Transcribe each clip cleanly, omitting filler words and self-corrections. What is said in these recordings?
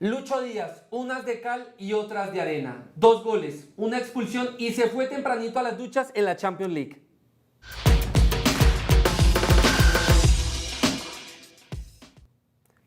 Lucho Díaz, unas de cal y otras de arena. 2 goles, una expulsión y se fue tempranito a las duchas en la Champions League.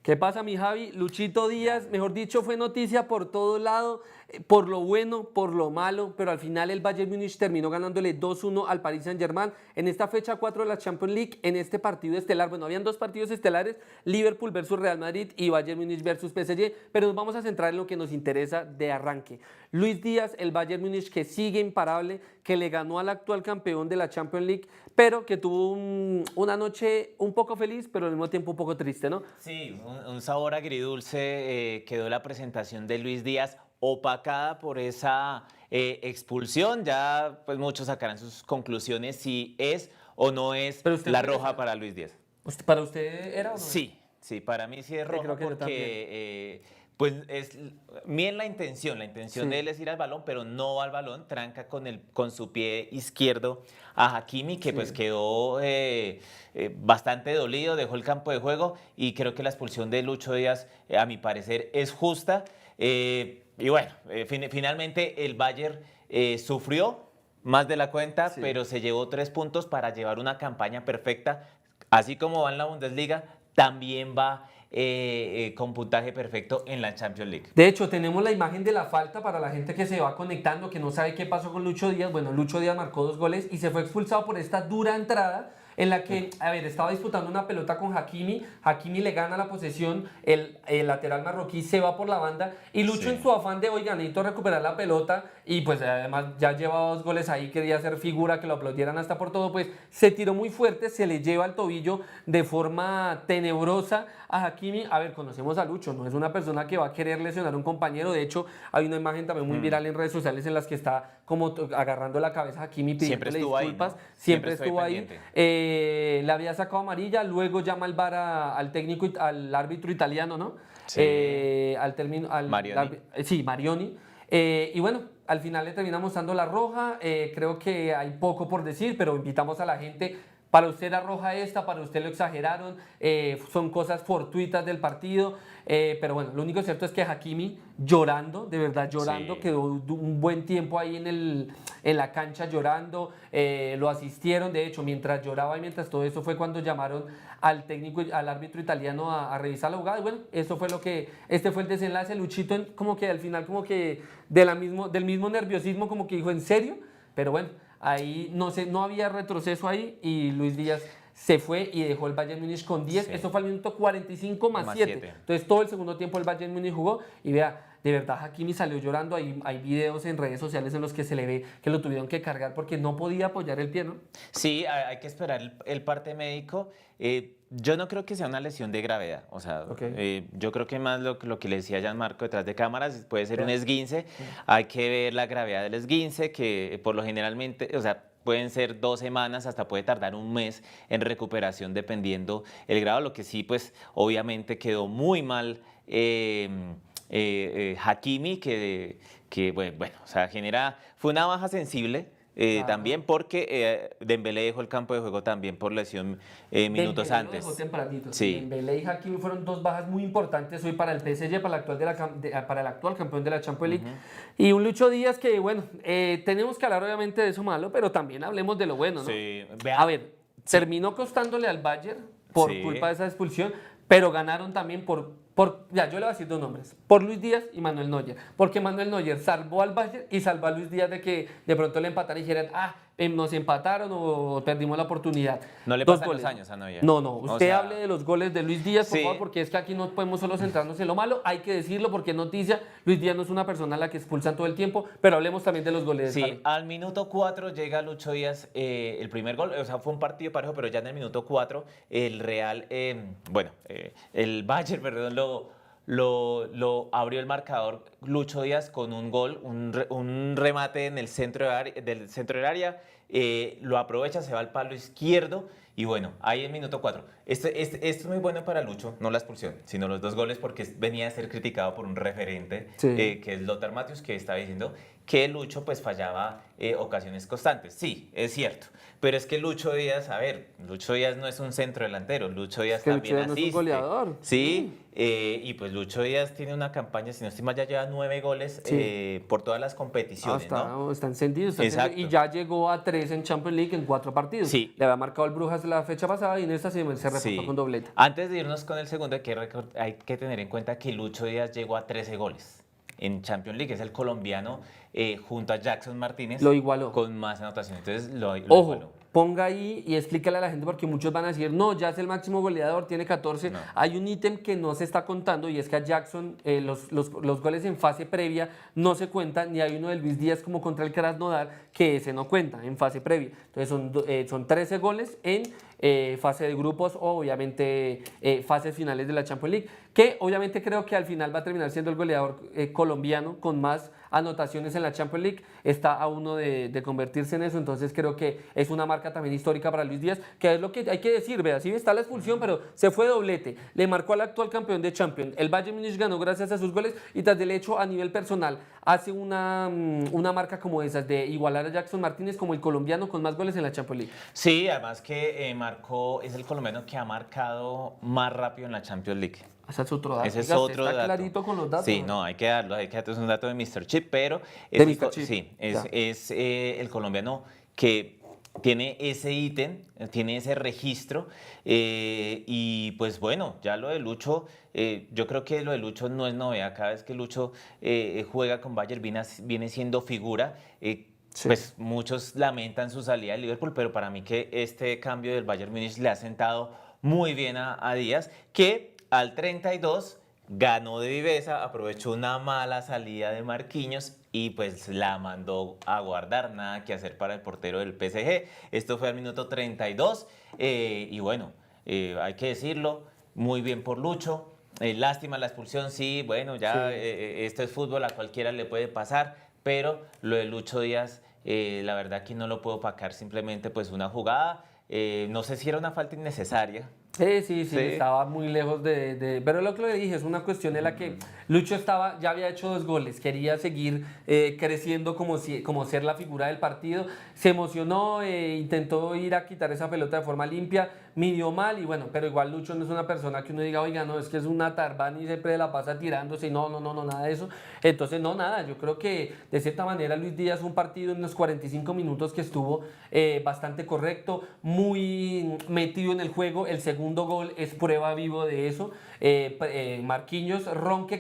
¿Qué pasa, mi Javi? Luchito Díaz, mejor dicho, fue noticia por todo lado, por lo bueno, por lo malo, pero al final el Bayern Múnich terminó ganándole 2-1 al Paris Saint-Germain en esta fecha 4 de la Champions League, en este partido estelar. Bueno, habían 2 partidos estelares, Liverpool versus Real Madrid y Bayern Múnich versus PSG, pero nos vamos a centrar en lo que nos interesa de arranque. Luis Díaz, el Bayern Múnich que sigue imparable, que le ganó al actual campeón de la Champions League, pero que tuvo una noche un poco feliz, pero al mismo tiempo un poco triste, ¿no? Sí, un sabor agridulce quedó la presentación de Luis Díaz, opacada por esa expulsión. Ya pues muchos sacarán sus conclusiones si es o no es Pero usted la cree que roja sea. para Luis Díaz. ¿Para usted era o no era? Sí, sí, para mí sí es roja creo que yo porque pues es bien la intención Sí. de él es ir al balón, pero no va al balón, tranca con su pie izquierdo a Hakimi, que Sí. pues quedó bastante dolido, dejó el campo de juego y creo que la expulsión de Lucho Díaz, a mi parecer, es justa. Y bueno, finalmente el Bayern sufrió más de la cuenta, Sí. pero se llevó 3 puntos para llevar una campaña perfecta. Así como va en la Bundesliga, también va con puntaje perfecto en la Champions League. De hecho, tenemos la imagen de la falta para la gente que se va conectando, que no sabe qué pasó con Lucho Díaz. Bueno, Lucho Díaz marcó 2 goles y se fue expulsado por esta dura entrada en la que, a ver, estaba disputando una pelota con Hakimi. Hakimi le gana la posesión, el lateral marroquí se va por la banda y Lucho, Sí. en su afán de, oiga, necesito recuperar la pelota y pues además ya llevaba 2 goles ahí, quería hacer figura, que lo aplaudieran hasta por todo, pues se tiró muy fuerte, se le lleva el tobillo de forma tenebrosa a Hakimi. A ver, conocemos a Lucho, no es una persona que va a querer lesionar a un compañero. De hecho, hay una imagen también muy viral en redes sociales en las que está como agarrando la cabeza a Hakimi Siempre pidiéndole estuvo ahí, disculpas. ¿no? Siempre Siempre estuvo estoy ahí. pendiente. Le había sacado amarilla, luego llama al VAR al técnico, al árbitro italiano, ¿no? Sí. Marioni. Sí, Marioni. Y bueno, al final le termina mostrando la roja. Creo que hay poco por decir, pero invitamos a la gente. Para usted era roja esta, para usted lo exageraron, son cosas fortuitas del partido, pero bueno, lo único cierto es que Hakimi llorando, de verdad llorando, Sí. quedó un buen tiempo ahí en la cancha llorando, lo asistieron, de hecho, mientras lloraba y mientras todo eso fue cuando llamaron al técnico, al árbitro italiano a revisar la jugada, y bueno, eso fue este fue el desenlace. Luchito como que al final como que del mismo nerviosismo como que dijo, ¿en serio? Pero bueno, ahí no había retroceso ahí y Luis Díaz se fue y dejó el Bayern Múnich con 10. Sí. Esto fue al minuto 45 más Más 7. 7. Entonces todo el segundo tiempo el Bayern Múnich jugó y vea, de verdad Hakimi salió llorando. Hay videos en redes sociales en los que se le ve que lo tuvieron que cargar porque no podía apoyar el pie, ¿no? Sí, hay que esperar el parte médico. Yo no creo que sea una lesión de gravedad. O sea, Ok. yo creo que más lo que le decía Gianmarco detrás de cámaras puede ser un Ya. esguince. Hay que ver la gravedad del esguince, que por lo generalmente, o sea, pueden ser 2 semanas, hasta puede tardar un mes en recuperación dependiendo el grado. Lo que sí, pues, obviamente quedó muy mal Hakimi, bueno, o sea, fue una baja sensible. Claro. También porque Dembélé dejó el campo de juego también por lesión minutos Dembélé lo dejó antes. tempranito. Sí. Dembélé y Hakimi fueron 2 bajas muy importantes hoy para el PSG, para el actual campeón de la Champions League. Y un Lucho Díaz que, bueno, tenemos que hablar obviamente de eso malo, pero también hablemos de lo bueno, ¿no? Sí. A ver, terminó costándole al Bayern por Sí. culpa de esa expulsión, pero ganaron también ya, yo le voy a decir 2 nombres, por Luis Díaz y Manuel Neuer, porque Manuel Neuer salvó al Bayern y salvó a Luis Díaz de que de pronto le empataran y dijeran, nos empataron o perdimos la oportunidad. No le 2 pasan los goles. años a Neuer. No, O usted sea, hable de los goles de Luis Díaz, por Sí. favor, porque es que aquí no podemos solo centrarnos en lo malo, hay que decirlo porque es noticia. Luis Díaz no es una persona a la que expulsan todo el tiempo, pero hablemos también de los goles. Sí, Javi. al minuto 4 llega Lucho Díaz, el primer gol, o sea, fue un partido parejo, pero ya en el minuto 4 el Real, el Bayern, perdón, lo abrió el marcador Lucho Díaz con un gol, un remate en el centro del área, lo aprovecha, se va al palo izquierdo Y bueno, ahí en minuto 4. Esto es muy bueno para Lucho, no la expulsión, sino los 2 goles, porque venía a ser criticado por un referente, Sí. que es Lothar Matthäus, que estaba diciendo que Lucho pues fallaba ocasiones constantes. Sí, es cierto. Pero es que Lucho Díaz, a ver, Lucho Díaz no es un centro delantero, Lucho Es Díaz que Lucho también ya no es un asiste. goleador. Sí, y pues Lucho Díaz tiene una campaña, si no estoy mal, ya lleva 9 goles Sí. por todas las competiciones, ¿no? Está encendido, y Exacto. ya llegó a 3 en Champions League en 4 partidos. Sí, Le había marcado el Brujas la fecha pasada y en esta se reportó con sí. doblete. Antes de irnos con el segundo, hay que tener en cuenta que Lucho Díaz llegó a 13 goles en Champions League. Es el colombiano junto a Jackson Martínez Lo igualó. con más anotaciones. Entonces lo Ojo, igualó. ponga ahí y explícale a la gente porque muchos van a decir, no, ya es el máximo goleador, tiene 14. No. Hay un ítem que no se está contando y es que a Jackson los goles en fase previa no se cuentan, ni hay uno de Luis Díaz como contra el Krasnodar que ese no cuenta en fase previa. Entonces son 13 goles en fase de grupos o obviamente fases finales de la Champions League, que obviamente creo que al final va a terminar siendo el goleador colombiano con más anotaciones en la Champions League, está a uno de convertirse en eso, entonces creo que es una marca también histórica para Luis Díaz, que es lo que hay que decir, vea, sí está la expulsión, pero se fue doblete, le marcó al actual campeón de Champions, el Bayern Múnich ganó gracias a sus goles y tras del hecho a nivel personal hace una marca como esas de igualar a Jackson Martínez como el colombiano con más goles en la Champions League. Sí, además que es el colombiano que ha marcado más rápido en la Champions League. Ese es otro dato. Ese es Oiga, usted otro está dato. clarito con los datos. Sí, no, hay que darlo, es un dato de Mr. Chip, pero De Mr. Chip, sí, ya. es el colombiano que tiene ese ítem, tiene ese registro, y pues bueno, ya lo de Lucho, yo creo que lo de Lucho no es novedad, cada vez que Lucho juega con Bayern viene siendo figura. Sí. Pues muchos lamentan su salida de Liverpool, pero para mí que este cambio del Bayern Múnich le ha sentado muy bien a Díaz, que al 32 ganó de viveza, aprovechó una mala salida de Marquinhos y pues la mandó a guardar, nada que hacer para el portero del PSG. Esto fue al minuto 32 y bueno, hay que decirlo, muy bien por Lucho. Lástima la expulsión, sí, bueno, ya Sí. esto es fútbol, a cualquiera le puede pasar, pero lo de Lucho Díaz, la verdad que no lo puedo opacar, simplemente pues una jugada, no sé si era una falta innecesaria. Sí, Sí. estaba muy lejos pero lo que le dije es una cuestión en la que Lucho ya había hecho 2 goles, quería seguir creciendo como ser la figura del partido, se emocionó, intentó ir a quitar esa pelota de forma limpia, midió mal y bueno, pero igual Lucho no es una persona que uno diga, oiga, no, es que es una tarbán y siempre la pasa tirándose, no, nada de eso. Entonces, no, nada, yo creo que de cierta manera Luis Díaz un partido en los 45 minutos que estuvo bastante correcto, muy metido en el juego, el segundo gol es prueba vivo de eso. Marquinhos, ronque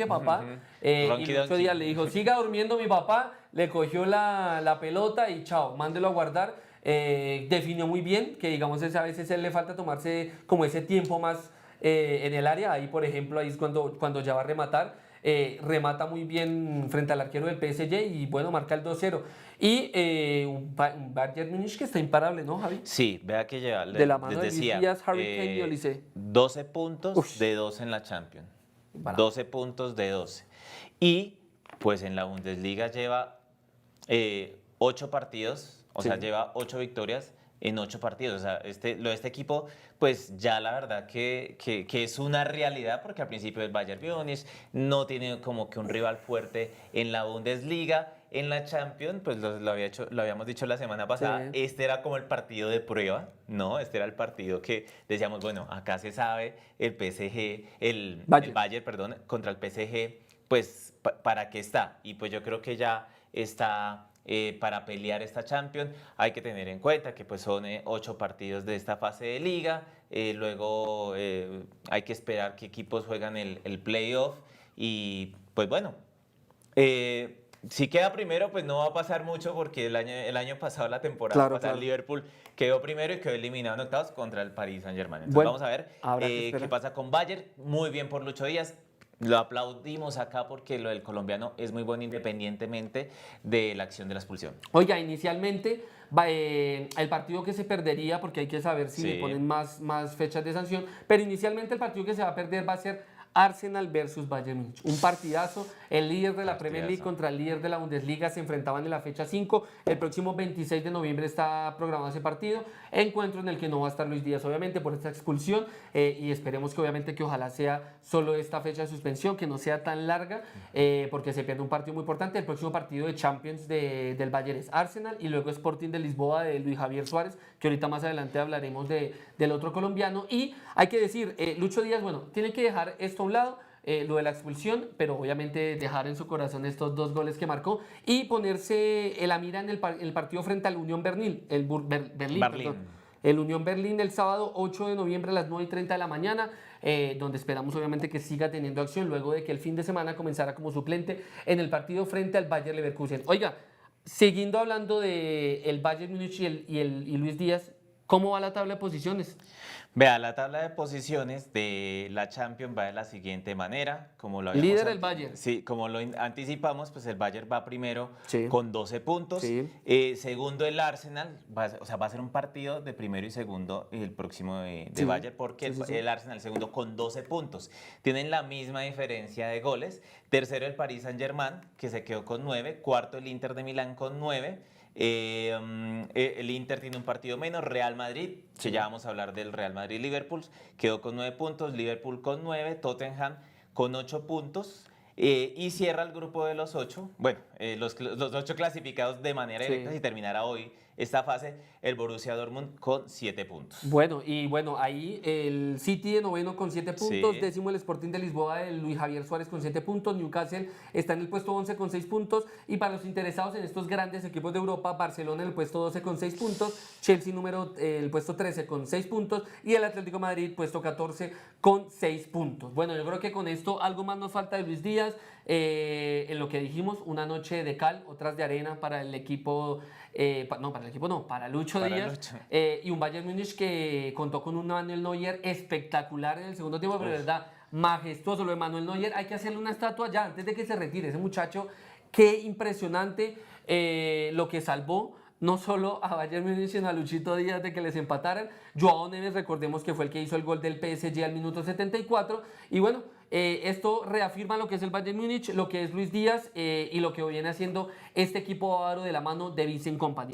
papá. Y Ronqui Lucho donkey. Díaz le dijo, siga durmiendo mi papá, le cogió la pelota y chao, mándelo a guardar. Definió muy bien, que digamos a veces a él le falta tomarse como ese tiempo más en el área. Ahí, por ejemplo, ahí es cuando ya va a rematar. Remata muy bien frente al arquero del PSG y bueno, marca el 2-0. Y un Bayern Múnich que está imparable, ¿no, Javi? Sí, vea que ya De la mano les de Luis decía, Díaz, Harry Kane y Olise. 12 puntos Ush. de 12 en la Champions. Barato. 12 puntos de 12. Y pues en la Bundesliga lleva 8 partidos, o Sí. sea, lleva 8 victorias en 8 partidos. O sea, lo de este equipo, pues ya la verdad que es una realidad, porque al principio el Bayern Múnich no tiene como que un rival fuerte en la Bundesliga. En la Champions, pues lo habíamos dicho la semana pasada, Sí. este era como el partido de prueba, ¿no? Este era el partido que decíamos, bueno, acá se sabe el PSG, el Bayern, perdón, contra el PSG, pues para qué está. Y pues yo creo que ya está para pelear esta Champions. Hay que tener en cuenta que pues son 8 partidos de esta fase de liga, luego hay que esperar qué equipos juegan el playoff y pues bueno, si queda primero, pues no va a pasar mucho porque el año pasado, la temporada Claro, pasada, claro. Liverpool quedó primero y quedó eliminado en octavos contra el Paris Saint-Germain. Entonces Bueno, vamos a ver habrá que qué esperar. pasa con Bayern. Muy bien por Lucho Díaz. Lo aplaudimos acá porque lo del colombiano es muy bueno independientemente de la acción de la expulsión. Oiga, inicialmente el partido que se perdería, porque hay que saber si Sí. le ponen más fechas de sanción, pero inicialmente el partido que se va a perder va a ser Arsenal versus Bayern Múnich. Un partidazo. El líder de la Premier League Partidazo. contra el líder de la Bundesliga se enfrentaban en la fecha 5. El próximo 26 de noviembre está programado ese partido. Encuentro en el que no va a estar Luis Díaz, obviamente, por esta expulsión. Y esperemos que, obviamente, que ojalá sea solo esta fecha de suspensión, que no sea tan larga, porque se pierde un partido muy importante. El próximo partido de Champions del Bayern es Arsenal y luego Sporting de Lisboa de Luis Javier Suárez, que ahorita más adelante hablaremos del otro colombiano. Y hay que decir, Lucho Díaz, bueno, tiene que dejar esto a un lado, lo de la expulsión, pero obviamente dejar en su corazón estos 2 goles que marcó y ponerse la mira en el partido frente al Unión Berlín, Berlín. Perdón. El Unión Berlín el sábado 8 de noviembre a las 9:30 de la mañana, donde esperamos obviamente que siga teniendo acción luego de que el fin de semana comenzara como suplente en el partido frente al Bayer Leverkusen. Oiga, siguiendo hablando del Bayern Múnich y Luis Díaz, ¿cómo va la tabla de posiciones? Vea, la tabla de posiciones de la Champions va de la siguiente manera, como lo habíamos Líder el Bayern. Sí, como lo anticipamos, pues el Bayern va primero Sí. con 12 puntos. Sí. Segundo el Arsenal, o sea, va a ser un partido de primero y segundo el próximo de Sí. Bayern, porque Sí. el Arsenal segundo con 12 puntos. Tienen la misma diferencia de goles. Tercero el Paris Saint-Germain, que se quedó con 9. Cuarto el Inter de Milán con 9. El Inter tiene un partido menos. Real Madrid, que ya vamos a hablar del Real Madrid-Liverpool, quedó con 9 puntos. Liverpool con 9. Tottenham con 8 puntos. Y cierra el grupo de los 8. Bueno, los 8 clasificados de manera directa, Sí. si terminara hoy esta fase, el Borussia Dortmund con 7 puntos. Bueno, ahí el City de noveno con 7 puntos, Sí. décimo el Sporting de Lisboa de Luis Javier Suárez con 7 puntos, Newcastle está en el puesto 11 con 6 puntos y para los interesados en estos grandes equipos de Europa, Barcelona en el puesto 12 con 6 puntos, Chelsea el puesto 13 con 6 puntos y el Atlético de Madrid puesto 14 con 6 puntos. Bueno, yo creo que con esto algo más nos falta de Luis Díaz, en lo que dijimos, una noche de cal, otras de arena para el equipo, para Lucho Para Díaz. Lucho. Y un Bayern Múnich que contó con un Manuel Neuer espectacular en el segundo tiempo, pero de verdad, majestuoso lo de Manuel Neuer. Hay que hacerle una estatua ya antes de que se retire. Ese muchacho, qué impresionante lo que salvó. No solo a Bayern Múnich, sino a Luchito Díaz de que les empataran. Joao Neves, recordemos que fue el que hizo el gol del PSG al minuto 74. Y bueno, esto reafirma lo que es el Bayern Múnich, lo que es Luis Díaz y lo que viene haciendo este equipo bávaro de la mano de Vincent Kompany.